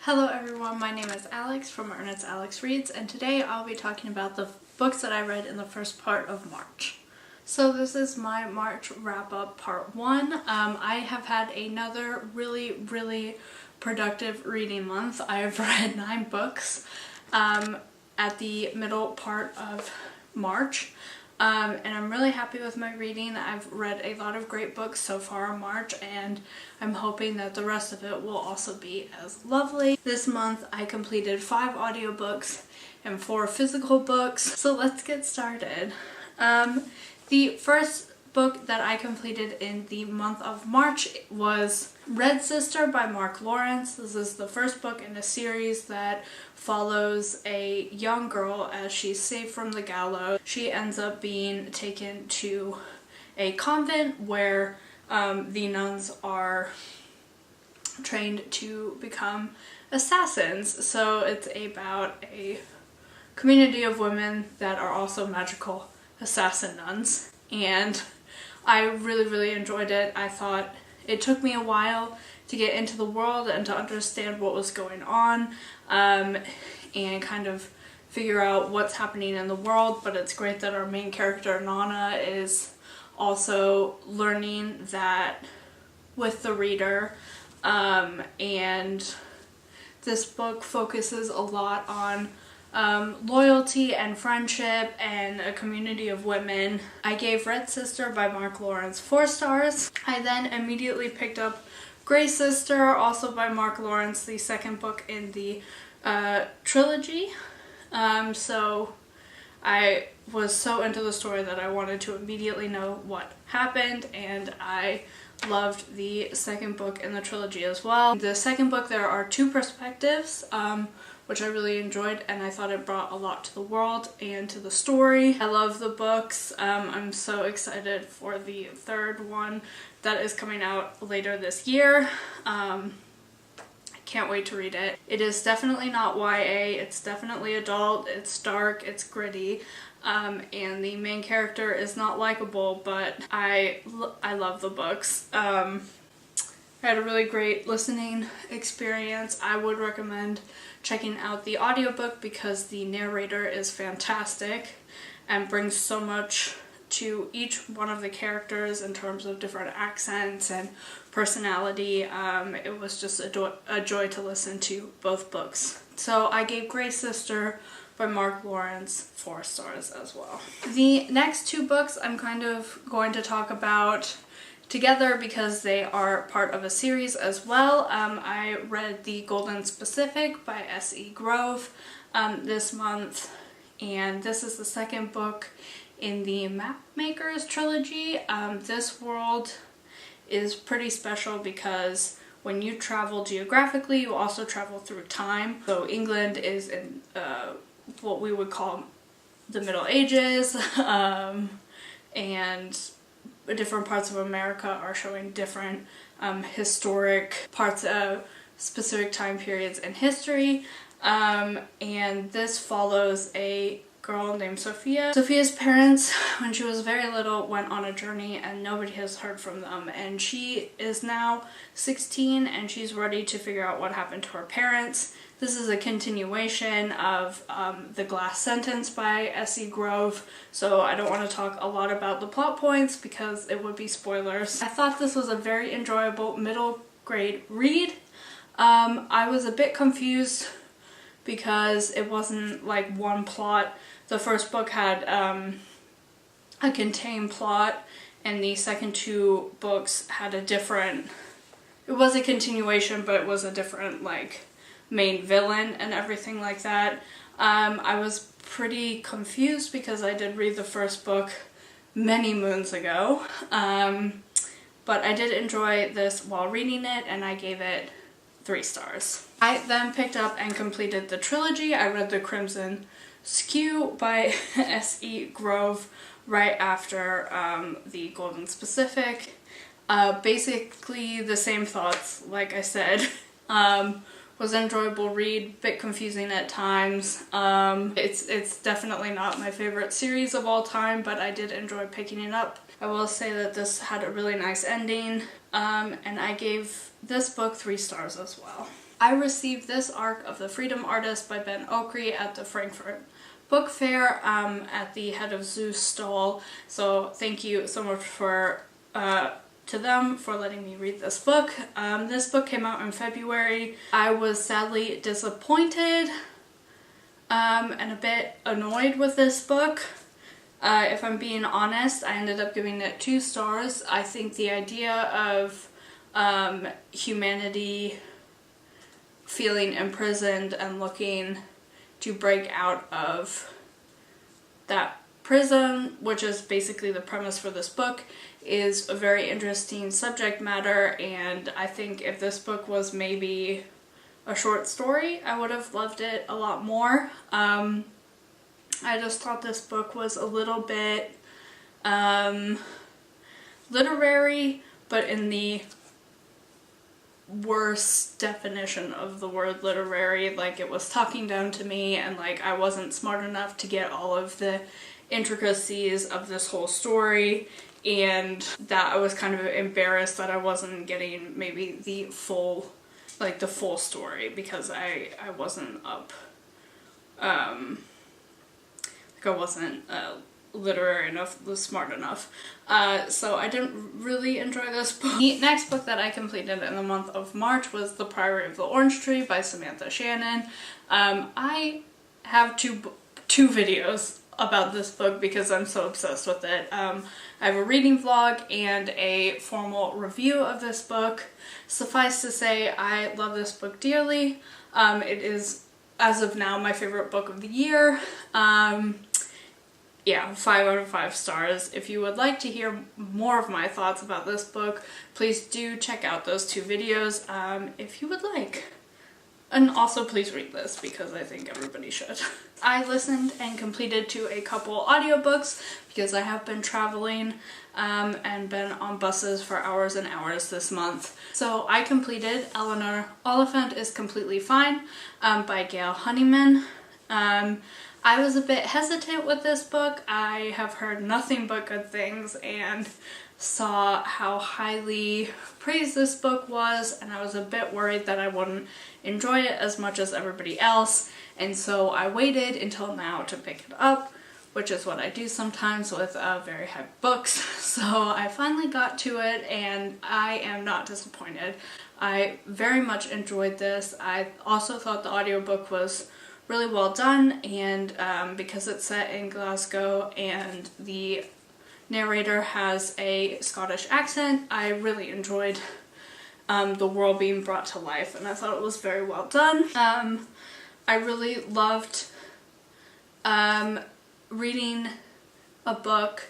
Hello everyone, my name is Alex from Ernest Alex Reads, and today I'll be talking about the books that I read in the first part of March. So this is my March wrap-up part 1. I have had another really productive reading month. I have read 9 books at the middle part of March. And I'm really happy with my reading. I've read a lot of great books so far in March, and I'm hoping that the rest of it will also be as lovely. This month I completed 5 audiobooks and 4 physical books. So let's get started. The first book that I completed in the month of March was Red Sister by Mark Lawrence. This is the first book in a series that follows a young girl as she's saved from the gallows. She ends up being taken to a convent where the nuns are trained to become assassins. So it's about a community of women that are also magical assassin nuns, and I really enjoyed it. I thought it took me a while to get into the world and to understand what was going on and kind of figure out what's happening in the world, but it's great that our main character Nana is also learning that with the reader, and this book focuses a lot on loyalty and friendship and a community of women. I gave Red Sister by Mark Lawrence 4 stars. I then immediately picked up Grey Sister, also by Mark Lawrence, the second book in the trilogy. So I was so into the story that I wanted to immediately know what happened, and I loved the second book in the trilogy as well. The second book, there are 2 perspectives, which I really enjoyed, and I thought it brought a lot to the world and to the story. I love the books. I'm so excited for the third one that is coming out later this year. I can't wait to read it. It is definitely not YA, it's definitely adult, it's dark, it's gritty, and the main character is not likable, but I love the books. I had a really great listening experience. I would recommend checking out the audiobook because the narrator is fantastic and brings so much to each one of the characters in terms of different accents and personality. It was just a joy to listen to both books. So I gave Grey Sister by Mark Lawrence 4 stars as well. The next 2 books I'm kind of going to talk about together because they are part of a series as well. I read The Golden Specific by S.E. Grove this month, and this is the second book in the Mapmakers trilogy. This world is pretty special because when you travel geographically, you also travel through time. So England is in what we would call the Middle Ages, and different parts of America are showing different historic parts of specific time periods in history, and this follows a girl named Sophia. Sophia's parents, when she was very little, went on a journey and nobody has heard from them, and she is now 16 and she's ready to figure out what happened to her parents. This is a continuation of The Glass Sentence by S.E. Grove, so I don't want to talk a lot about the plot points because it would be spoilers. I thought this was a very enjoyable middle grade read. I was a bit confused because it wasn't like one plot. The first book had a contained plot, and the second 2 books had a different... It was a continuation, but it was a different, like, main villain and everything like that. I was pretty confused because I did read the first book many moons ago, but I did enjoy this while reading it, and I gave it 3 stars. I then picked up and completed the trilogy. I read The Crimson Skew by S.E. Grove right after The Golden Specific. Basically the same thoughts, like I said. Was an enjoyable read, bit confusing at times. It's definitely not my favorite series of all time, but I did enjoy picking it up. I will say that this had a really nice ending, and I gave this book 3 stars as well. I received this arc of The Freedom Artist by Ben Okri at the Frankfurt Book Fair at the Head of Zeus stall. So thank you so much to them for letting me read this book. This book came out in February. I was sadly disappointed and a bit annoyed with this book. If I'm being honest, I ended up giving it 2 stars. I think the idea of humanity feeling imprisoned and looking to break out of that prison, which is basically the premise for this book, is a very interesting subject matter, and I think if this book was maybe a short story, I would have loved it a lot more. I just thought this book was a little bit literary, but in the worst definition of the word literary. Like, it was talking down to me, and like I wasn't smart enough to get all of the intricacies of this whole story, and that I was kind of embarrassed that I wasn't getting maybe the full story, because I wasn't up, I wasn't literary enough, smart enough. So I didn't really enjoy this book. The next book that I completed in the month of March was The Priory of the Orange Tree by Samantha Shannon. I have two videos about this book because I'm so obsessed with it. I have a reading vlog and a formal review of this book. Suffice to say, I love this book dearly. It is, as of now, my favorite book of the year. Yeah, 5 out of 5 stars. If you would like to hear more of my thoughts about this book, please do check out those 2 videos if you would like. And also please read this, because I think everybody should. I listened and completed to a couple audiobooks because I have been traveling and been on buses for hours and hours this month. So I completed Eleanor Oliphant is Completely Fine by Gail Honeyman. I was a bit hesitant with this book. I have heard nothing but good things and saw how highly praised this book was, and I was a bit worried that I wouldn't enjoy it as much as everybody else, and so I waited until now to pick it up, which is what I do sometimes with very hyped books. So I finally got to it, and I am not disappointed. I very much enjoyed this. I also thought the audiobook was really well done, and because it's set in Glasgow and the narrator has a Scottish accent, I really enjoyed the world being brought to life, and I thought it was very well done. I really loved reading a book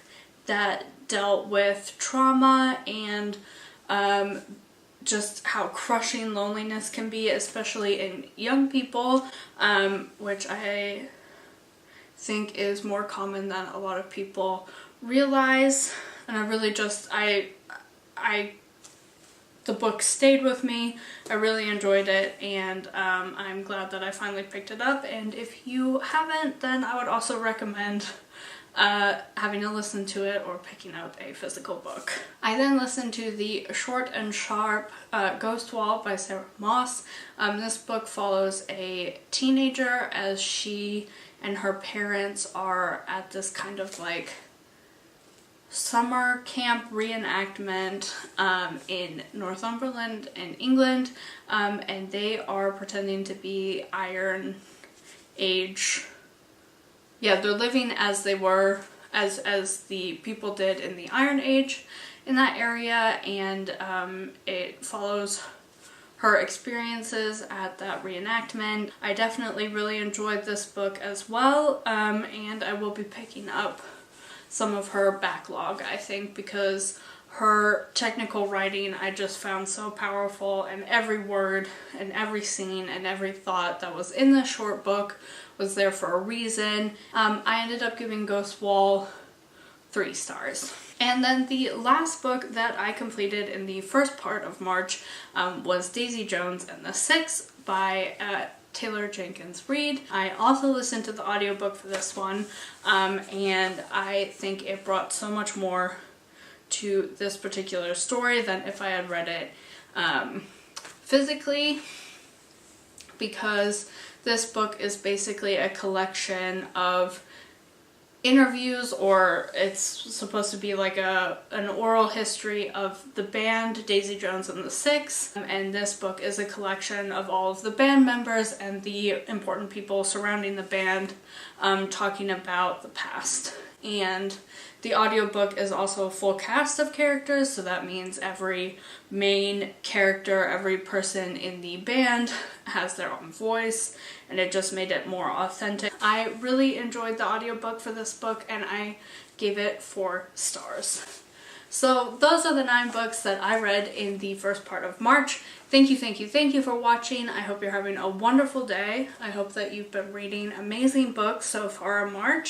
that dealt with trauma and just how crushing loneliness can be, especially in young people, which I think is more common than a lot of people realize. And I really just, the book stayed with me. I really enjoyed it, and I'm glad that I finally picked it up. And if you haven't, then I would also recommend having a listen to it or picking up a physical book. I then listened to The Short and Sharp Ghost Wall by Sarah Moss. This book follows a teenager as she and her parents are at this kind of like summer camp reenactment in Northumberland in England, and they are pretending to be Iron Age. Yeah, they're living as they were, as the people did in the Iron Age in that area, and it follows her experiences at that reenactment. I definitely really enjoyed this book as well, and I will be picking up some of her backlog, I think, because her technical writing I just found so powerful, and every word and every scene and every thought that was in this short book was there for a reason. I ended up giving Ghost Wall 3 stars. And then the last book that I completed in the first part of March was Daisy Jones and the Six by Taylor Jenkins Reid. I also listened to the audiobook for this one, and I think it brought so much more to this particular story than if I had read it physically. because this book is basically a collection of interviews, or it's supposed to be like an oral history of the band Daisy Jones and the Six, and this book is a collection of all of the band members and the important people surrounding the band, talking about the past. And the audiobook is also a full cast of characters, so that means every main character, every person in the band has their own voice, and it just made it more authentic. I really enjoyed the audiobook for this book, and I gave it 4 stars. So those are the 9 books that I read in the first part of March. Thank you for watching. I hope you're having a wonderful day. I hope that you've been reading amazing books so far in March.